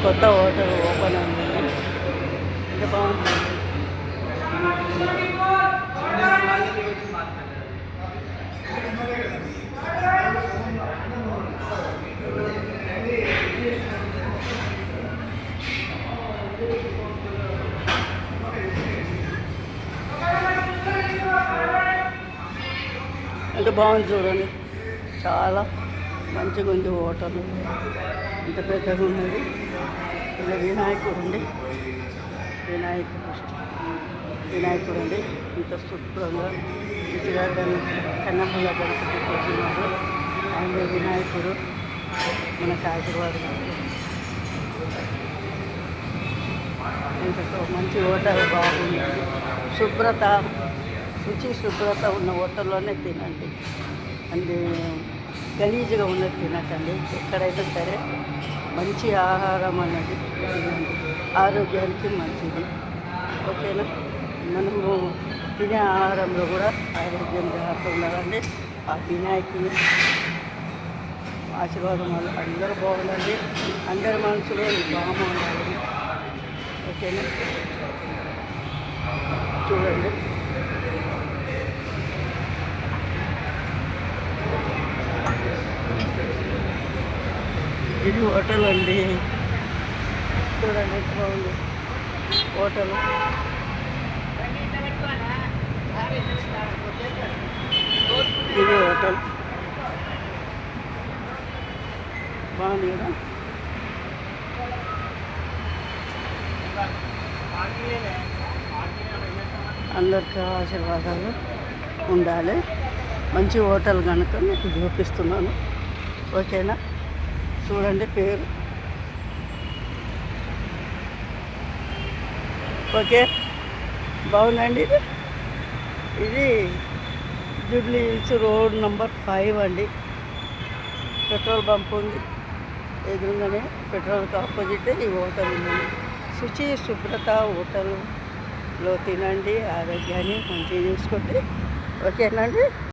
కొత్త hotel open అయింది. ఎంత బాగుంది. ఎంత బాగుంది చూడండి. చాలా మంచిగా ఉంది హోటల్. ఇంత పెద్దగా ఉన్నది. ఇలా వినాయకుడు ఉంది. వినాయకుడు అండి. ఇంత శుభ్రంగా మంచిగా కన్నమ్మల గణపతి కూర్చున్నారు. ఆయన వినాయకుడు మనకు ఆశీర్వాదం. ఇంత మంచి హోటల్ బాగుంది. శుభ్రత, శుభ్రత ఉన్న హోటల్లోనే తినండి. అంటే గలీజ్గా ఉన్నది తినకండి. ఎక్కడైనా సరే మంచి ఆహారం అన్నది తినండి. ఆరోగ్యానికి మంచిది. ఓకేనా? మనము తినే ఆహారంలో కూడా ఆరోగ్యం జాగ్రత్త ఉండాలండి. ఆ వినాయకుని ఆశీర్వాదం వల్ల అందరూ బాగుండాలి. అందరి మనసులో బాగుండాలి. ఓకేనా? చూడండి. ఇది హోటల్ అండి. చూడండి ఎంత బాగుంది హోటల్. ఇది హోటల్ బాగుంది కదా. అందరికీ ఆశీర్వాదాలు ఉండాలి. మంచి హోటల్ కనుక మీకు చూపిస్తున్నాను. ఓకేనా? చూడండి పేరు. ఓకే, బాగుందండి. ఇది జూబ్లీ హిల్స్ రోడ్ నంబర్ 5 అండి. పెట్రోల్ బంక్ ఉంది ఎదురుగానే. పెట్రోల్కి ఆపోజిట్ ఈ హోటల్ ఉందండి. శుభ్రత హోటల్లో తినండి. ఆరోగ్యాన్ని మంచిగా చూసుకోండి. ఓకేనండి.